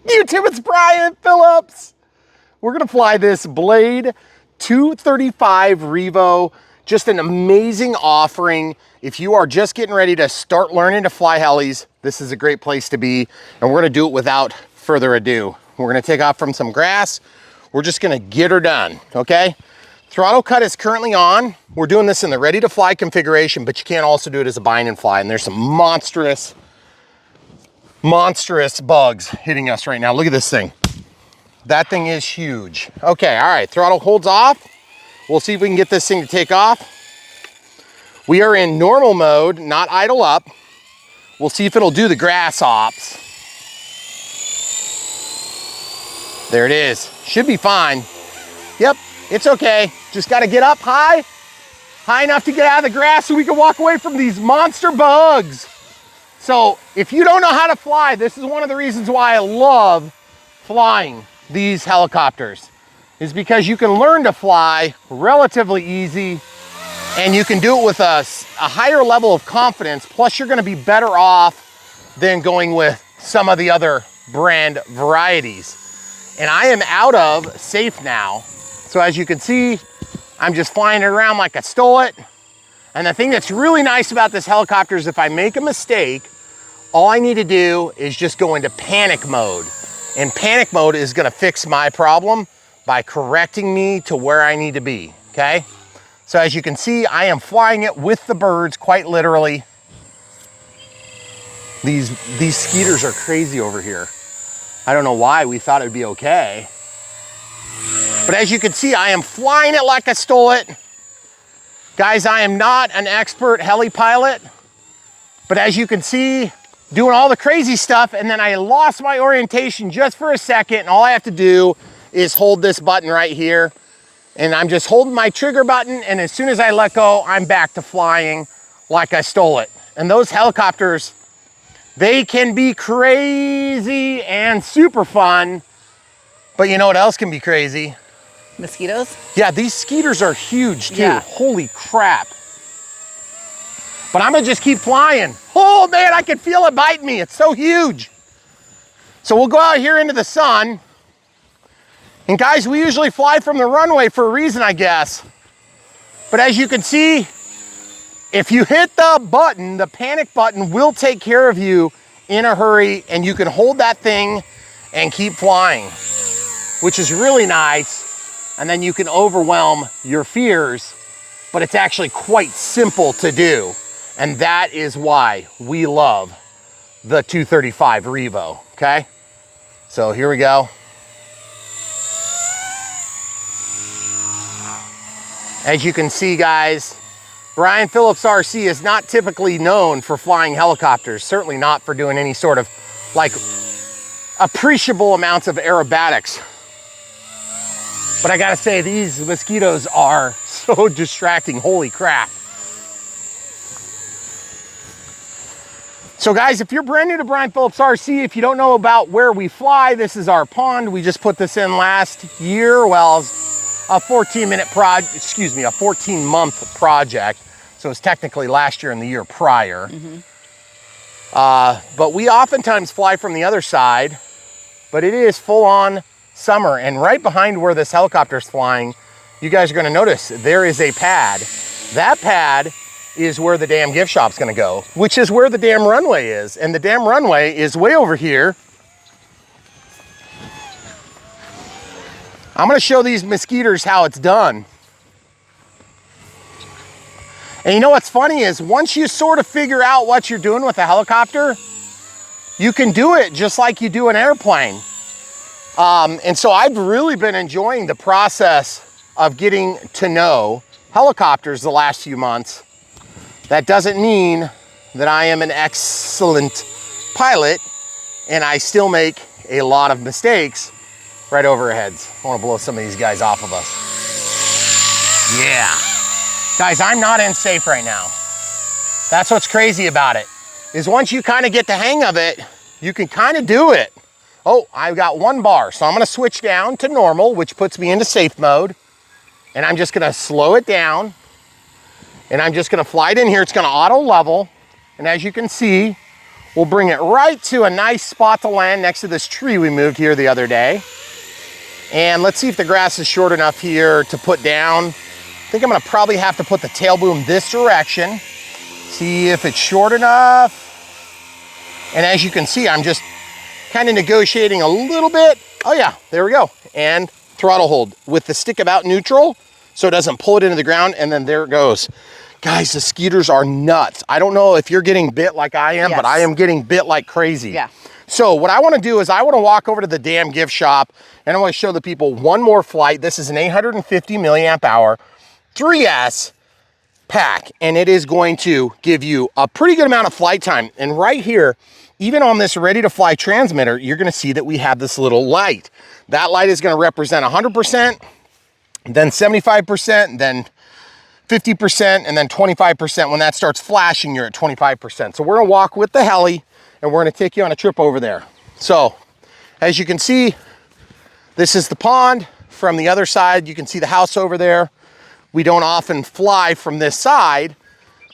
YouTube, it's Brian Phillips. We're gonna fly this Blade 235 Revo. Just an amazing offering. If you are just getting ready to start learning to fly helis, this is a great place to be. And we're gonna do it without further ado. We're gonna take off from some grass. We're just gonna get her done, okay? Throttle cut is currently on. We're doing this in the ready to fly configuration, but you can also do it as a bind and fly. And there's some monstrous bugs hitting us right now. Look at this thing. That thing is huge. Okay, all right, throttle holds off. We'll see if we can get this thing to take off. We are in normal mode, not idle up. We'll see if it'll do the grass ops. There it is. Should be fine. Yep, it's okay. Just gotta get up high enough to get out of the grass so we can walk away from these monster bugs. So if you don't know how to fly, this is one of the reasons why I love flying these helicopters, is because you can learn to fly relatively easy and you can do it with a higher level of confidence. Plus you're gonna be better off than going with some of the other brand varieties. And I am out of safe now. So as you can see, I'm just flying it around like I stole it. And the thing that's really nice about this helicopter is if I make a mistake, all I need to do is just go into panic mode. And panic mode is gonna fix my problem by correcting me to where I need to be, okay? So as you can see, I am flying it with the birds, quite literally. These skeeters are crazy over here. I don't know why we thought it'd be okay. But as you can see, I am flying it like I stole it. Guys, I am not an expert heli pilot, but as you can see, doing all the crazy stuff, and then I lost my orientation just for a second, and all I have to do is hold this button right here, and I'm just holding my trigger button, and as soon as I let go, I'm back to flying like I stole it. And those helicopters, they can be crazy and super fun, but you know what else can be crazy? Mosquitoes? Yeah, these skeeters are huge too. Yeah. Holy crap. But I'm gonna just keep flying. Oh man, I can feel it biting me. It's so huge. So we'll go out here into the sun. And guys, we usually fly from the runway for a reason, I guess. But as you can see, if you hit the button, the panic button will take care of you in a hurry, and you can hold that thing and keep flying, which is really nice. And then you can overwhelm your fears, but it's actually quite simple to do. And that is why we love the 235 Revo, okay? So here we go. As you can see, guys, Brian Phillips RC is not typically known for flying helicopters, certainly not for doing any sort of like appreciable amounts of aerobatics. But I gotta say, these mosquitoes are so distracting, holy crap. So guys, if you're brand new to Brian Phillips RC, if you don't know about where we fly, this is our pond. We just put this in last year. Well, it's a 14-month project. So it's technically last year and the year prior. But we oftentimes fly from the other side, but it is full on summer. And right behind where this helicopter is flying, you guys are gonna notice there is a pad. That pad is where the damn gift shop's gonna go, which is where the damn runway is. And the damn runway is way over here. I'm gonna show these mosquitoes how it's done. And you know what's funny is once you sort of figure out what you're doing with a helicopter, you can do it just like you do an airplane. And so I've really been enjoying the process of getting to know helicopters the last few months. That doesn't mean that I am an excellent pilot, and I still make a lot of mistakes right over our heads. I want to blow some of these guys off of us. Yeah. Guys, I'm not in safe right now. That's what's crazy about it, is once you kind of get the hang of it, you can kind of do it. Oh, I've got one bar, so I'm gonna switch down to normal, which puts me into safe mode. And I'm just gonna slow it down. And I'm just gonna fly it in here. It's gonna auto level. And as you can see, We'll bring it right to a nice spot to land next to this tree we moved here the other day. And let's see if the grass is short enough here to put down. I think I'm gonna probably have to put the tail boom this direction. See if it's short enough. And as you can see, I'm just kind of negotiating a little bit. Oh yeah, there we go. And throttle hold with the stick about neutral so it doesn't pull it into the ground, and then there it goes. Guys, the skeeters are nuts. I don't know if you're getting bit like I am, but I am getting bit like crazy. Yeah. So what I wanna do is I wanna walk over to the damn gift shop and I wanna show the people one more flight. This is an 850 milliamp hour 3S pack, and it is going to give you a pretty good amount of flight time. And right here, even on this ready to fly transmitter, you're gonna see that we have this little light. That light is gonna represent 100%, then 75%, then 50%, and then 25%. When that starts flashing, you're at 25%. So we're gonna walk with the heli and we're gonna take you on a trip over there. So as you can see, this is the pond. From the other side, you can see the house over there. We don't often fly from this side,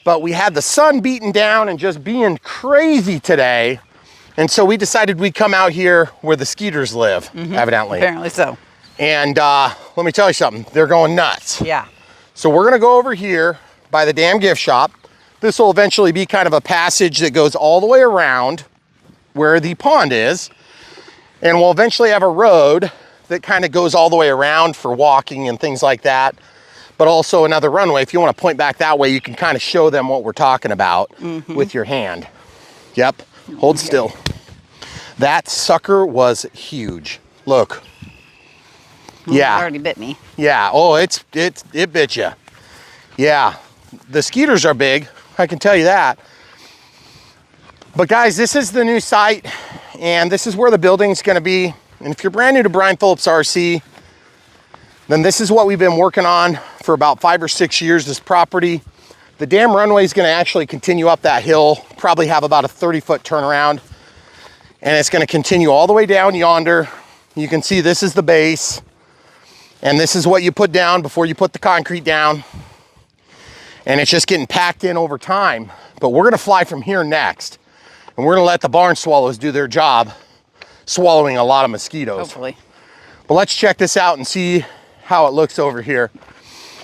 but we had the sun beating down and just being crazy today. And so we decided we'd come out here where the skeeters live, evidently. Apparently so. And let me tell you something, they're going nuts. Yeah. So we're gonna go over here by the damn gift shop. This will eventually be kind of a passage that goes all the way around where the pond is. And we'll eventually have a road that kind of goes all the way around for walking and things like that. But also another runway. If you want to point back that way, you can kind of show them what we're talking about with your hand. Yep, hold still. That sucker was huge. Look. Yeah. It already bit me. Yeah, oh, it bit you. Yeah, the skeeters are big, I can tell you that. But guys, this is the new site, and this is where the building's gonna be. And if you're brand new to Brian Phillips RC, then this is what we've been working on for about 5 or 6 years, this property. The damn runway is gonna actually continue up that hill, probably have about a 30-foot turnaround, and it's gonna continue all the way down yonder. You can see this is the base, and this is what you put down before you put the concrete down. And it's just getting packed in over time. But we're gonna fly from here next, and we're gonna let the barn swallows do their job, swallowing a lot of mosquitoes. Hopefully. But let's check this out and see how it looks over here.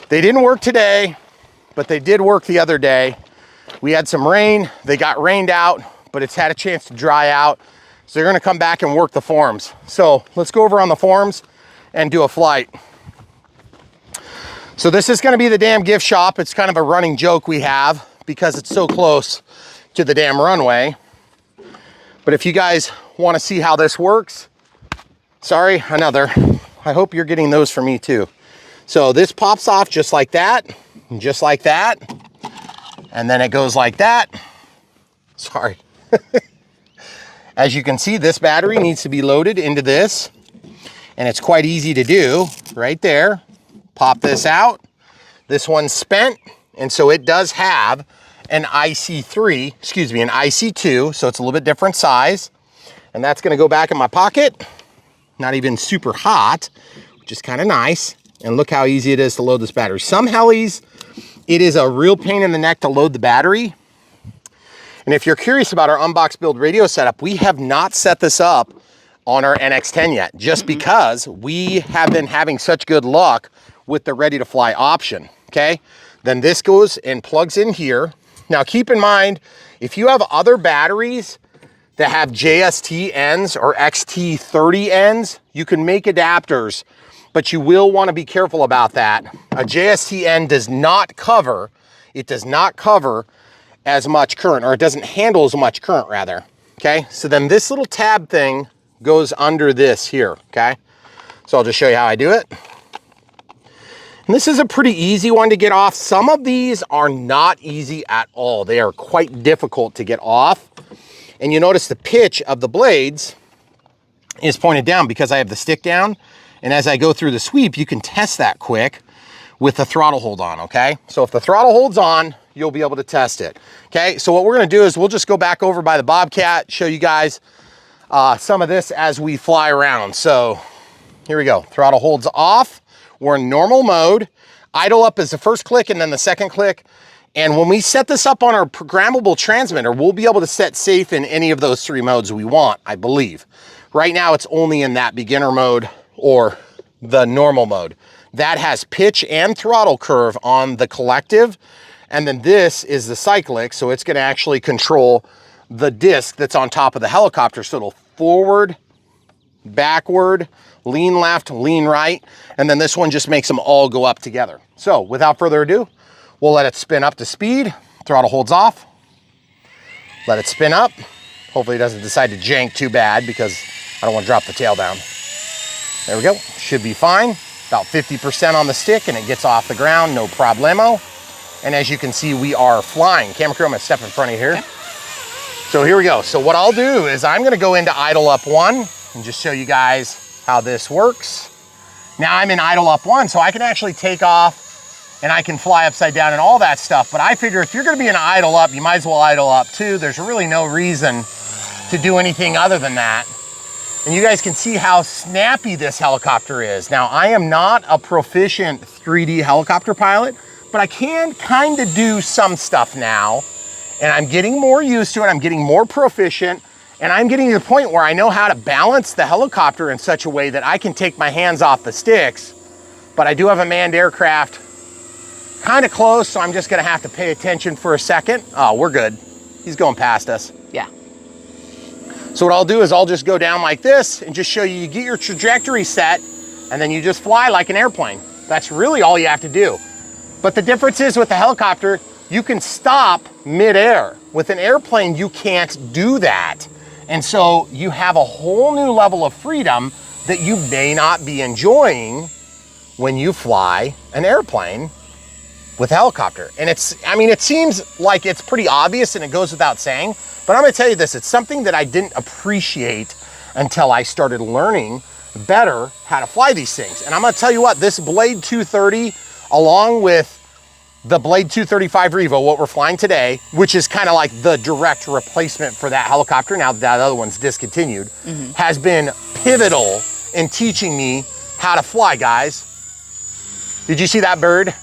They didn't work today, but they did work the other day. We had some rain, they got rained out, but it's had a chance to dry out. So they're gonna come back and work the forms. So let's go over on the forms and do a flight. So this is gonna be the damn gift shop. It's kind of a running joke we have because it's so close to the damn runway. But if you guys wanna see how this works, sorry, another. I hope you're getting those for me too. So this pops off just like that, and just like that. And then it goes like that. Sorry. As you can see, this battery needs to be loaded into this, and it's quite easy to do right there. Pop this out. This one's spent, and so it does have an IC3, excuse me, an IC2, so it's a little bit different size. And that's gonna go back in my pocket. Not even super hot, which is kind of nice. And look how easy it is to load this battery. Some helis, it is a real pain in the neck to load the battery. And if you're curious about our unbox build radio setup, we have not set this up on our NX10 yet, just because we have been having such good luck with the ready to fly option, okay? Then this goes and plugs in here. Now keep in mind, if you have other batteries that have JST ends or XT30 ends, you can make adapters, but you will want to be careful about that. A JST end does not cover, it does not cover as much current, or it doesn't handle as much current rather, okay? So then this little tab thing goes under this here, okay? So I'll just show you how I do it. And this is a pretty easy one to get off. Some of these are not easy at all. They are quite difficult to get off. And you notice the pitch of the blades is pointed down because I have the stick down. And as I go through the sweep, you can test that quick with the throttle hold on, okay? So if the throttle holds on, you'll be able to test it, okay? So what we're gonna do is we'll just go back over by the Bobcat, show you guys some of this as we fly around. So here we go, throttle holds off. We're in normal mode. Idle up is the first click, and then the second click And when we set this up on our programmable transmitter, we'll be able to set safe in any of those 3 modes we want, I believe. Right now, it's only in that beginner mode or the normal mode. That has pitch and throttle curve on the collective. And then this is the cyclic, so it's gonna actually control the disc that's on top of the helicopter. So it'll forward, backward, lean left, lean right, and then this one just makes them all go up together. So without further ado, we'll let it spin up to speed. Throttle holds off. Let it spin up. Hopefully it doesn't decide to jank too bad because I don't want to drop the tail down. There we go. Should be fine. About 50% on the stick and it gets off the ground, no problemo. And as you can see, we are flying. Camera crew, I'm gonna step in front of you here. Okay. So here we go. So what I'll do is I'm gonna go into idle up 1 and just show you guys how this works. Now I'm in idle up 1, so I can actually take off and I can fly upside down and all that stuff. But I figure if you're gonna be in idle up, you might as well idle up too. There's really no reason to do anything other than that. And you guys can see how snappy this helicopter is. Now, I am not a proficient 3D helicopter pilot, but I can kind of do some stuff now. And I'm getting more used to it. I'm getting more proficient. And I'm getting to the point where I know how to balance the helicopter in such a way that I can take my hands off the sticks. But I do have a manned aircraft kind of close, so I'm just gonna have to pay attention for a second. Oh, we're good. He's going past us. Yeah. So what I'll do is I'll just go down like this and just show you, you get your trajectory set and then you just fly like an airplane. That's really all you have to do. But the difference is with the helicopter, you can stop midair. With an airplane, you can't do that. And so you have a whole new level of freedom that you may not be enjoying when you fly an airplane with a helicopter. And I mean, it seems like it's pretty obvious and it goes without saying, but I'm gonna tell you this, it's something that I didn't appreciate until I started learning better how to fly these things. And I'm gonna tell you what, this Blade 230, along with the Blade 235 Revo, what we're flying today, which is kind of like the direct replacement for that helicopter, now that other one's discontinued, has been pivotal in teaching me how to fly, guys. Did you see that bird?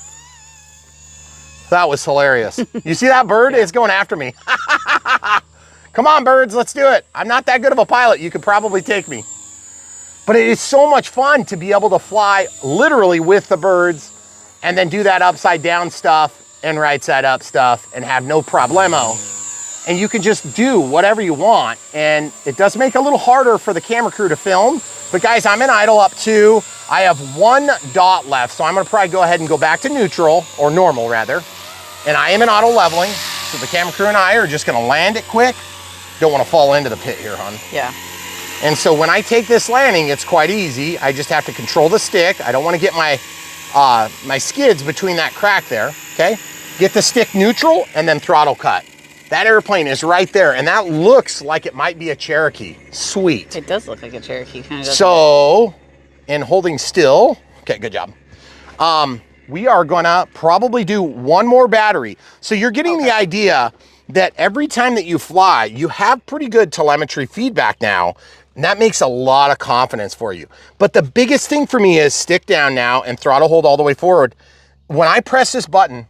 That was hilarious. You see that bird? It's going after me. Come on, birds, let's do it. I'm not that good of a pilot. You could probably take me. But it is so much fun to be able to fly literally with the birds and then do that upside down stuff and right side up stuff and have no problemo. And you can just do whatever you want. And it does make it a little harder for the camera crew to film. But guys, I'm in idle up 2. I have 1 dot left, so I'm gonna probably go ahead and go back to neutral, or normal rather. And I am in auto leveling, so the camera crew and I are just gonna land it quick. Don't wanna fall into the pit here, hon. Yeah. And so when I take this landing, it's quite easy. I just have to control the stick. I don't wanna get my my skids between that crack there, okay? Get the stick neutral and then throttle cut. That airplane is right there, and that looks like it might be a Cherokee. Sweet. It does look like a Cherokee. Kind of so, in holding still, okay, good job. We are gonna probably do 1 more battery. So you're getting the idea that every time that you fly, you have pretty good telemetry feedback now, and that makes a lot of confidence for you. But the biggest thing for me is stick down now and throttle hold all the way forward. When I press this button,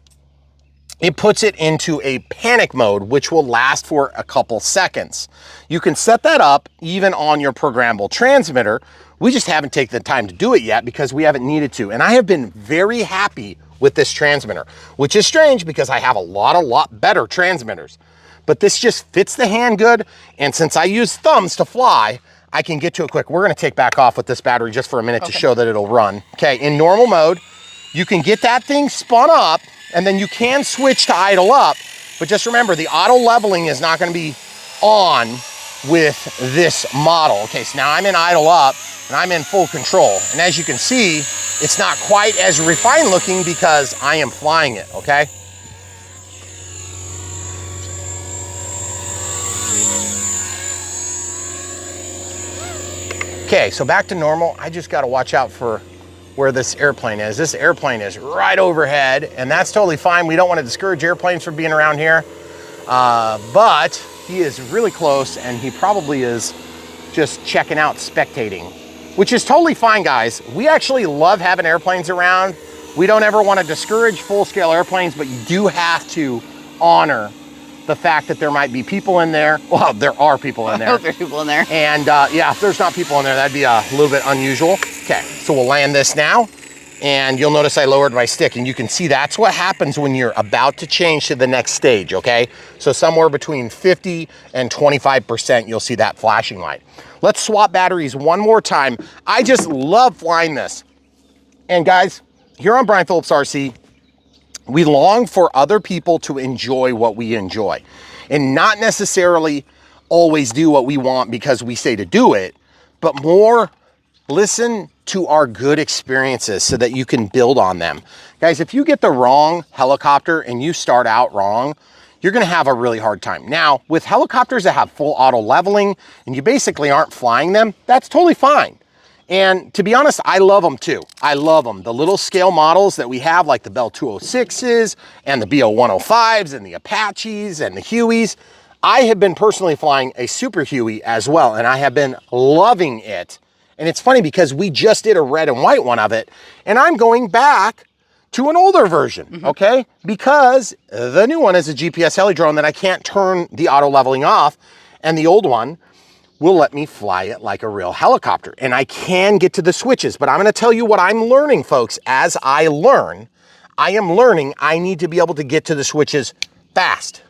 it puts it into a panic mode, which will last for a couple seconds. You can set that up even on your programmable transmitter. We just haven't taken the time to do it yet because we haven't needed to. And I have been very happy with this transmitter, which is strange because I have a lot better transmitters. But this just fits the hand good. And since I use thumbs to fly, I can get to it quick. We're gonna take back off with this battery just for a minute to show that it'll run. Okay, in normal mode, you can get that thing spun up and then you can switch to idle up, but just remember the auto leveling is not gonna be on with this model. Okay, so now I'm in idle up and I'm in full control. And as you can see, it's not quite as refined looking because I am flying it, okay? Okay, so back to normal. I just gotta watch out for where this airplane is. This airplane is right overhead, and that's totally fine. We don't want to discourage airplanes from being around here, but he is really close, and he probably is just checking out, spectating, which is totally fine, guys. We actually love having airplanes around. We don't ever want to discourage full-scale airplanes, but you do have to honor the fact that there might be people in there. Well, there are people in there. I hope there are people in there. And yeah, if there's not people in there, that'd be a little bit unusual. Okay, so we'll land this now. And you'll notice I lowered my stick, and you can see that's what happens when you're about to change to the next stage, okay? So somewhere between 50 and 25%, you'll see that flashing light. Let's swap batteries one more time. I just love flying this. And guys, here on Brian Phillips RC, we long for other people to enjoy what we enjoy and not necessarily always do what we want because we say to do it, but more listen to our good experiences so that you can build on them. Guys, if you get the wrong helicopter and you start out wrong, you're gonna have a really hard time. Now, with helicopters that have full auto leveling and you basically aren't flying them, that's totally fine. And to be honest, I love them too. I love them. The little scale models that we have, like the Bell 206s and the BO 105s and the Apaches and the Hueys. I have been personally flying a Super Huey as well, and I have been loving it. And it's funny because we just did a red and white one of it, and I'm going back to an older version, okay? Because the new one is a GPS heli drone that I can't turn the auto leveling off, and the old one will let me fly it like a real helicopter. And I can get to the switches, but I'm gonna tell you what I'm learning, folks. As I learn, I am learning I need to be able to get to the switches fast.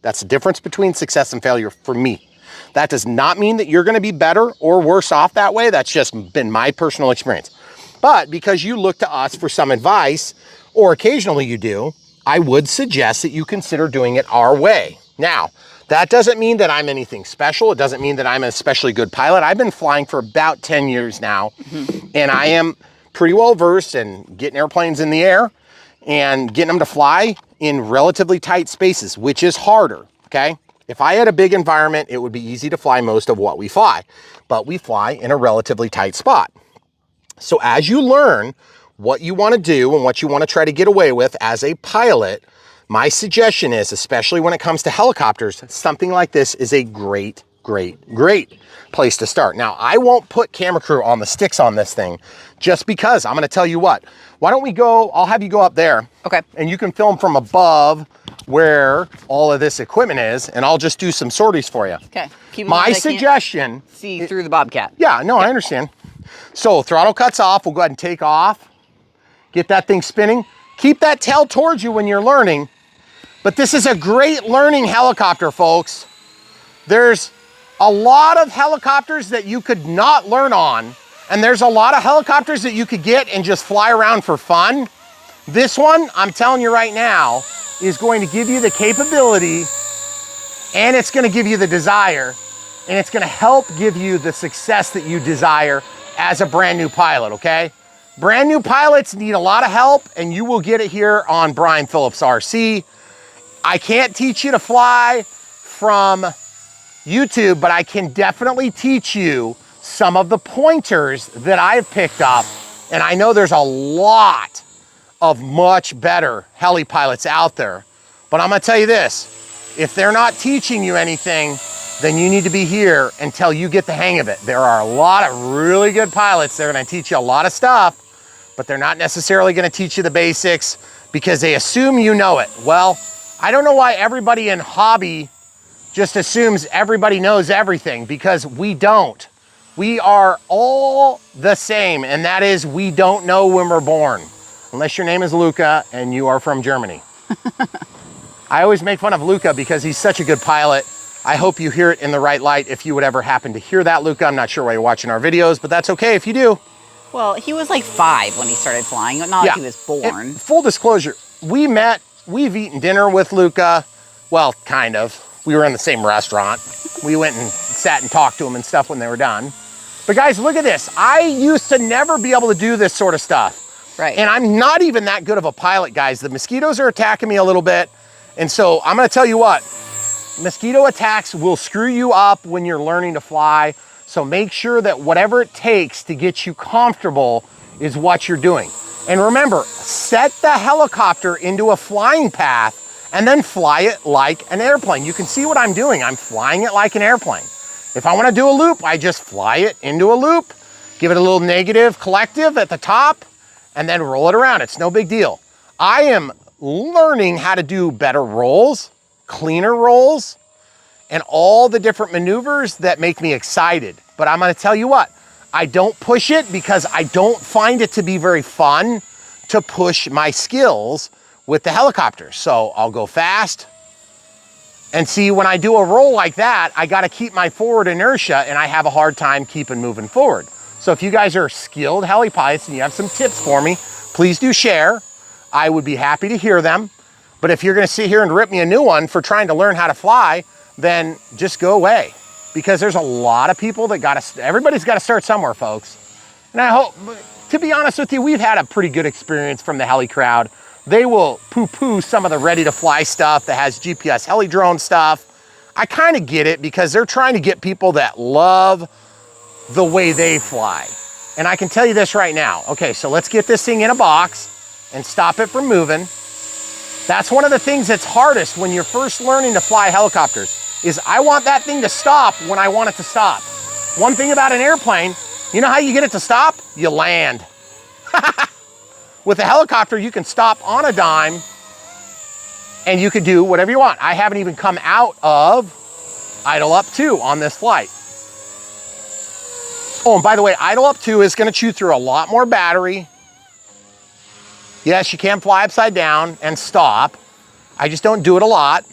That's the difference between success and failure for me. That does not mean that you're gonna be better or worse off that way. That's just been my personal experience. But because you look to us for some advice, or occasionally you do, I would suggest that you consider doing it our way. Now, that doesn't mean that I'm anything special. It doesn't mean that I'm an especially good pilot. I've been flying for about 10 years now, and I am pretty well versed in getting airplanes in the air and getting them to fly in relatively tight spaces, which is harder, okay? If I had a big environment, it would be easy to fly most of what we fly, but we fly in a relatively tight spot. So as you learn what you want to do and what you want to try to get away with as a pilot, my suggestion is, especially when it comes to helicopters, something like this is a great place to start. Now, I won't put camera crew on the sticks on this thing just because I'm going to tell you what. Why don't we go, I'll have you go up there. Okay. And you can film from above where all of this equipment is, and I'll just do some sorties for you. Okay. My suggestion. See through the Bobcat. Yeah, no, I understand. So throttle cuts off. We'll go ahead and take off. Get that thing spinning. Keep that tail towards you when you're learning. But this is a great learning helicopter, folks. There's a lot of helicopters that you could not learn on, and there's a lot of helicopters that you could get and just fly around for fun. This one, I'm telling you right now, is going to give you the capability, and it's going to give you the desire, and it's going to help give you the success that you desire as a brand new pilot, okay? Brand new pilots need a lot of help, and you will get it here on Brian Phillips RC. I can't teach you to fly from YouTube, but I can definitely teach you some of the pointers that I've picked up. And I know there's a lot of much better heli pilots out there. But I'm gonna tell you this, if they're not teaching you anything, then you need to be here until you get the hang of it. There are a lot of really good pilots. They're gonna teach you a lot of stuff, but they're not necessarily gonna teach you the basics because they assume you know it. Well, I don't know why everybody in hobby just assumes everybody knows everything, because we don't. We are all the same, and that is we don't know when we're born, unless your name is Luca and you are from Germany. I always make fun of Luca because he's such a good pilot. I hope you hear it in the right light if you would ever happen to hear that, Luca. I'm not sure why you're watching our videos, but that's okay if you do. Well, he was like 5 when he started flying, not like he was born. And full disclosure, we've eaten dinner with Luca. Well, kind of. We were in the same restaurant. We went and sat and talked to him and stuff when they were done. But guys, look at this. I used to never be able to do this sort of stuff. Right. And I'm not even that good of a pilot, guys. The mosquitoes are attacking me a little bit. And so I'm gonna tell you what, mosquito attacks will screw you up when you're learning to fly. So make sure that whatever it takes to get you comfortable is what you're doing. And remember, set the helicopter into a flying path and then fly it like an airplane. You can see what I'm doing. I'm flying it like an airplane. If I want to do a loop, I just fly it into a loop, give it a little negative collective at the top, and then roll it around. It's no big deal. I am learning how to do better rolls, cleaner rolls, and all the different maneuvers that make me excited. But I'm gonna tell you what, I don't push it because I don't find it to be very fun to push my skills with the helicopter. So I'll go fast, and see, when I do a roll like that, I gotta keep my forward inertia, and I have a hard time keeping moving forward. So if you guys are skilled heli pilots and you have some tips for me, please do share. I would be happy to hear them. But if you're gonna sit here and rip me a new one for trying to learn how to fly, then just go away. Because there's a lot of people that everybody's gotta start somewhere, folks. And I hope, to be honest with you, we've had a pretty good experience from the heli crowd. They will poo-poo some of the ready to fly stuff that has GPS heli drone stuff. I kind of get it because they're trying to get people that love the way they fly. And I can tell you this right now. Okay, so let's get this thing in a box and stop it from moving. That's one of the things that's hardest when you're first learning to fly helicopters, is I want that thing to stop when I want it to stop. One thing about an airplane, you know how you get it to stop? You land. With a helicopter, you can stop on a dime and you can do whatever you want. I haven't even come out of idle up 2 on this flight. Oh, and by the way, idle up 2 is gonna chew through a lot more battery. Yes, you can fly upside down and stop. I just don't do it a lot.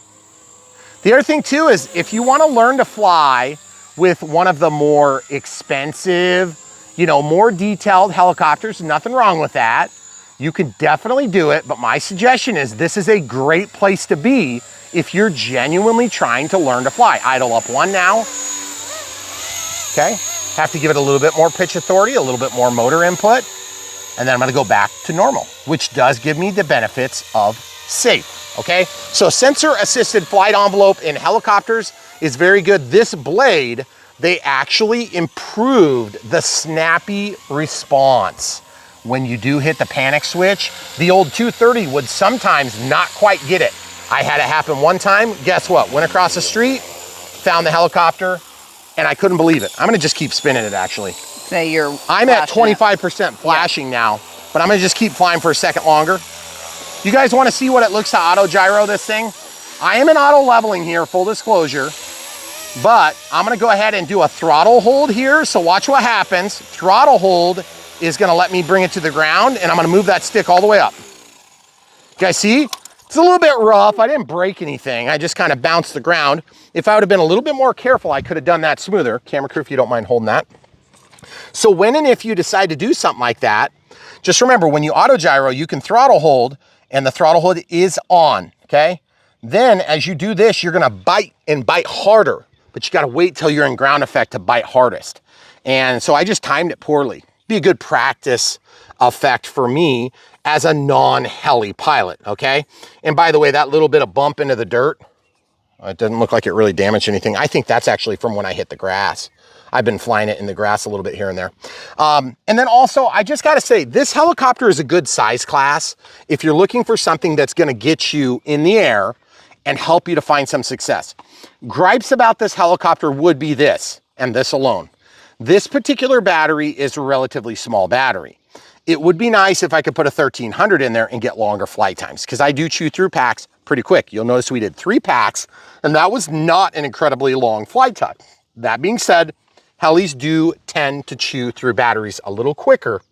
The other thing too is if you wanna learn to fly with one of the more expensive, more detailed helicopters, nothing wrong with that. You can definitely do it, but my suggestion is this is a great place to be if you're genuinely trying to learn to fly. Idle up 1 now. Okay, have to give it a little bit more pitch authority, a little bit more motor input, and then I'm gonna go back to normal, which does give me the benefits of safe, okay? So sensor-assisted flight envelope in helicopters is very good. This blade, they actually improved the snappy response. When you do hit the panic switch, the old 230 would sometimes not quite get it. I had it happen one time. Guess what? Went across the street, found the helicopter, and I couldn't believe it. I'm gonna just keep spinning it, actually. So I'm at 25% flashing now, but I'm gonna just keep flying for a second longer. You guys wanna see what it looks to auto gyro this thing? I am in auto leveling here, full disclosure, but I'm gonna go ahead and do a throttle hold here, so watch what happens. Throttle hold is gonna let me bring it to the ground, and I'm gonna move that stick all the way up. You guys see? It's a little bit rough. I didn't break anything. I just kind of bounced the ground. If I would have been a little bit more careful, I could have done that smoother. Camera crew, if you don't mind holding that. So when and if you decide to do something like that, just remember, when you auto gyro, you can throttle hold, and the throttle hold is on, okay? Then as you do this, you're gonna bite and bite harder, but you gotta wait till you're in ground effect to bite hardest. And so I just timed it poorly. Be a good practice effect for me as a non-heli pilot, okay? And by the way, that little bit of bump into the dirt, it doesn't look like it really damaged anything. I think that's actually from when I hit the grass. I've been flying it in the grass a little bit here and there. And then also, I just gotta say, this helicopter is a good size class if you're looking for something that's gonna get you in the air and help you to find some success. Gripes about this helicopter would be this, and this alone. This particular battery is a relatively small battery. It would be nice if I could put a 1300 in there and get longer flight times, because I do chew through packs pretty quick. You'll notice we did 3 packs, and that was not an incredibly long flight time. That being said, helis do tend to chew through batteries a little quicker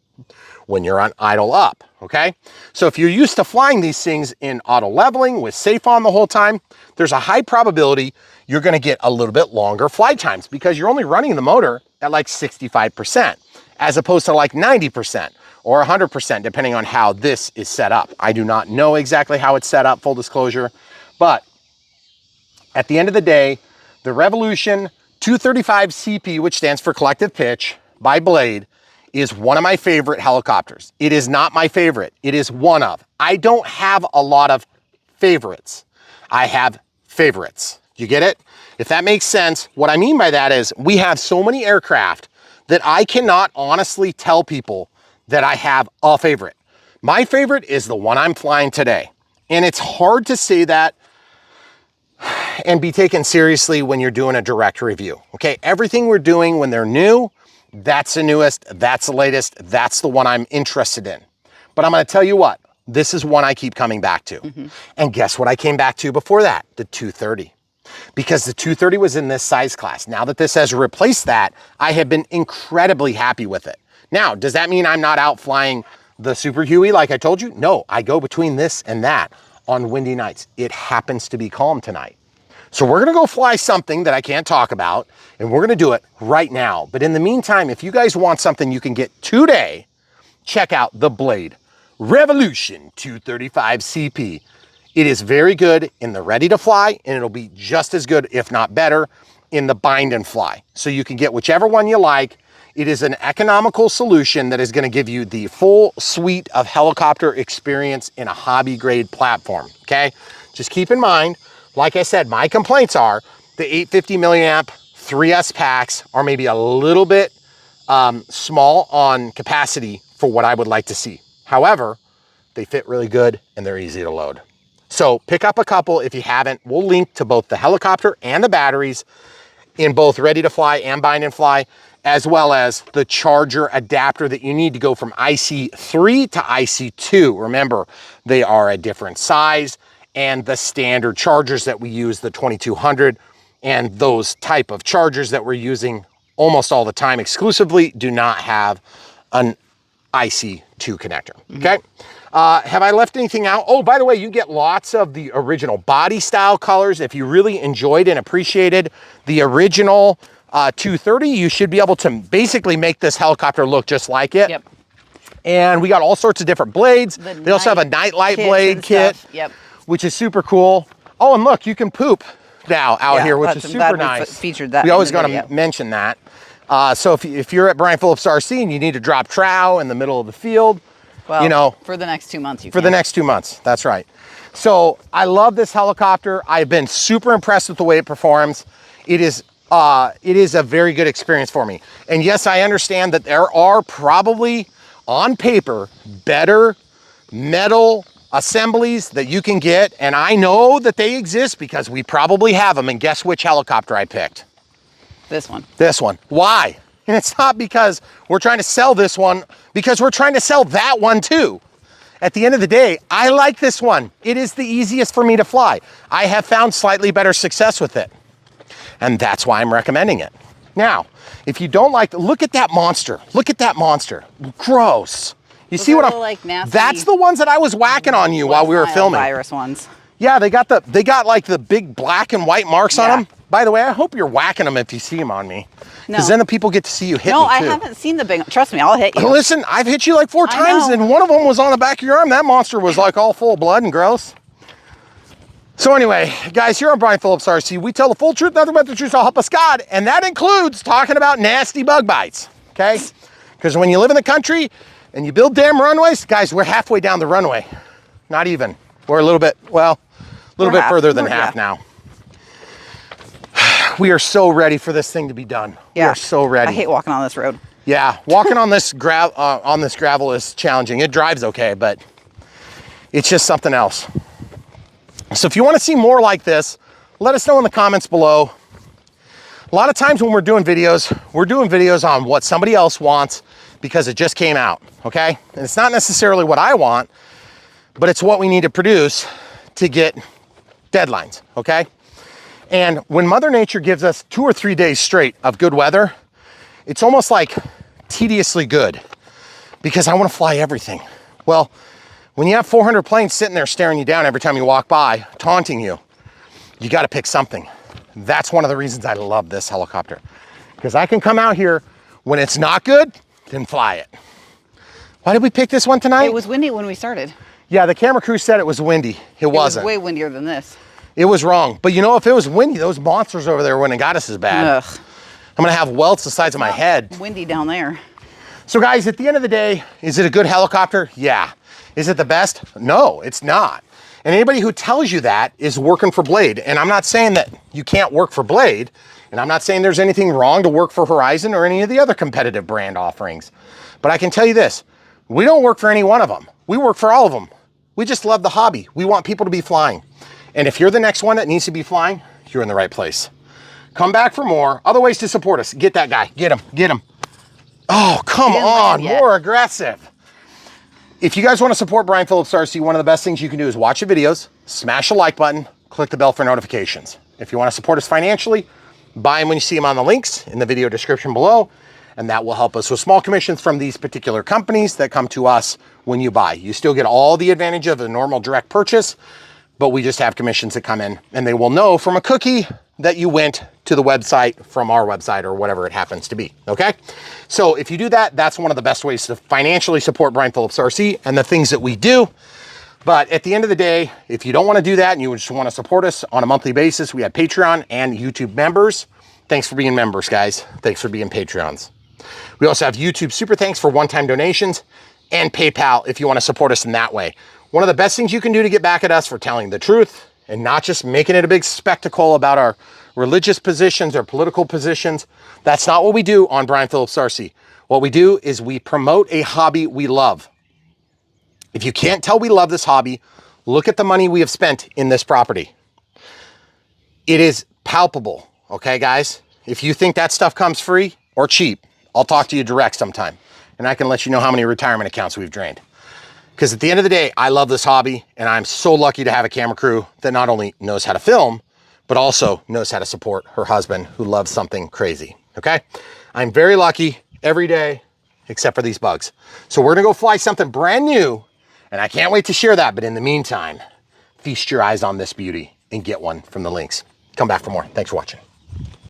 when you're on idle up, okay? So if you're used to flying these things in auto leveling with safe on the whole time, there's a high probability you're gonna get a little bit longer flight times because you're only running the motor at like 65%, as opposed to like 90% or 100%, depending on how this is set up. I do not know exactly how it's set up, full disclosure, but at the end of the day, the Revolution 235 CP, which stands for collective pitch, by Blade, is one of my favorite helicopters. It is not my favorite. It is one of. I don't have a lot of favorites. I have favorites. You get it? If that makes sense, what I mean by that is we have so many aircraft that I cannot honestly tell people that I have a favorite. My favorite is the one I'm flying today. And it's hard to say that and be taken seriously when you're doing a direct review, okay? Everything we're doing when they're new, that's the newest, that's the latest, that's the one I'm interested in. But I'm gonna tell you what, this is one I keep coming back to. And guess what I came back to before that? The 230. Because the 230 was in this size class. Now that this has replaced that, I have been incredibly happy with it. Now, does that mean I'm not out flying the Super Huey like I told you? No, I go between this and that on windy nights. It happens to be calm tonight. So we're gonna go fly something that I can't talk about, and we're gonna do it right now. But in the meantime, if you guys want something you can get today, check out the Blade Revolution 235 CP. It is very good in the ready to fly, and it'll be just as good, if not better, in the bind and fly. So you can get whichever one you like. It is an economical solution that is going to give you the full suite of helicopter experience in a hobby grade platform, okay? Just keep in mind, like I said, my complaints are the 850 milliamp 3S packs are maybe a little bit small on capacity for what I would like to see. However, they fit really good and they're easy to load. So pick up a couple if you haven't. We'll link to both the helicopter and the batteries in both ready to fly and bind and fly, as well as the charger adapter that you need to go from IC3 to IC2. Remember, they are a different size, and the standard chargers that we use, the 2200, and those type of chargers that we're using almost all the time exclusively, do not have an IC2 connector, okay? Have I left anything out? Oh, by the way, you get lots of the original body style colors. If you really enjoyed and appreciated the original 230, you should be able to basically make this helicopter look just like it. Yep. And we got all sorts of different blades. They also have a nightlight blade kit, yep, which is super cool. Oh, and look, you can poop now out here, which is super nice. Featured that. We always got to mention that. So if you're at Brian Phillips RC and you need to drop trow in the middle of the field, well, you know, for the next 2 months, the next 2 months, that's right. So I love this helicopter. I've been super impressed with the way it performs. It is a very good experience for me. And yes, I understand that there are probably on paper better metal assemblies that you can get, and I know that they exist because we probably have them. And guess which helicopter I picked? This one. This one. Why? And it's not because we're trying to sell this one, because we're trying to sell that one too. At the end of the day, I like this one. It is the easiest for me to fly. I have found slightly better success with it, and that's why I'm recommending it. Now, if you don't like, look at that monster. Look at that monster. Gross. You see what I'm, like nasty, that's the ones that I was whacking on you while we were filming. Virus ones. Yeah, they got like the big black and white marks on them. By the way, I hope you're whacking them if you see them on me. Because then the people get to see you hit me too. No, I haven't seen the big, trust me, I'll hit you. Listen, I've hit you like 4 times and one of them was on the back of your arm. That monster was like all full of blood and gross. So anyway, guys, here on Brian Phillips RC, we tell the full truth, nothing but the truth, so help us God. And that includes talking about nasty bug bites, okay? Because when you live in the country and you build damn runways, guys, we're halfway down the runway. Not even. We're a little bit, well, a little bit further than half now. We are so ready for this thing to be done. Yeah. We are so ready. I hate walking on this road. Yeah, walking on this gravel is challenging. It drives okay, but it's just something else. So if you want to see more like this, let us know in the comments below. A lot of times when we're doing videos on what somebody else wants because it just came out, okay? And it's not necessarily what I want, but it's what we need to produce to get deadlines, okay? And when Mother Nature gives us 2 or 3 days straight of good weather, it's almost like tediously good because I want to fly everything. Well, when you have 400 planes sitting there staring you down every time you walk by, taunting you, you got to pick something. That's one of the reasons I love this helicopter, because I can come out here when it's not good, then fly it. Why did we pick this one tonight? It was windy when we started. Yeah, the camera crew said it was windy. It wasn't. It was way windier than this. It was wrong. But you know, if it was windy, those monsters over there wouldn't have got us as bad. Ugh. I'm gonna have welts the size of my head. Windy down there. So guys, at the end of the day, is it a good helicopter? Yeah. Is it the best? No, it's not. And anybody who tells you that is working for Blade. And I'm not saying that you can't work for Blade. And I'm not saying there's anything wrong to work for Horizon or any of the other competitive brand offerings. But I can tell you this, we don't work for any one of them. We work for all of them. We just love the hobby. We want people to be flying. And if you're the next one that needs to be flying, you're in the right place. Come back for more. Other ways to support us. Get that guy. Get him. Get him. Oh, come on. More aggressive. If you guys want to support Brian Phillips RC, one of the best things you can do is watch the videos, smash the like button, click the bell for notifications. If you want to support us financially, buy them when you see them on the links in the video description below, and that will help us with small commissions from these particular companies that come to us when you buy. You still get all the advantage of a normal direct purchase, but we just have commissions that come in, and they will know from a cookie that you went to the website from our website or whatever it happens to be, okay? So if you do that, that's one of the best ways to financially support Brian Phillips RC and the things that we do. But at the end of the day, if you don't want to do that and you just want to support us on a monthly basis, we have Patreon and YouTube members. Thanks for being members, guys. Thanks for being Patreons. We also have YouTube Super Thanks for one-time donations and PayPal if you want to support us in that way. One of the best things you can do to get back at us for telling the truth and not just making it a big spectacle about our religious positions or political positions. That's not what we do on Brian Phillips RC. What we do is we promote a hobby we love. If you can't tell we love this hobby, look at the money we have spent in this property. It is palpable, okay, guys? If you think that stuff comes free or cheap, I'll talk to you direct sometime, and I can let you know how many retirement accounts we've drained. Because at the end of the day, I love this hobby, and I'm so lucky to have a camera crew that not only knows how to film, but also knows how to support her husband who loves something crazy, okay? I'm very lucky every day, except for these bugs. So we're gonna go fly something brand new, and I can't wait to share that. But in the meantime, feast your eyes on this beauty and get one from the links. Come back for more. Thanks for watching.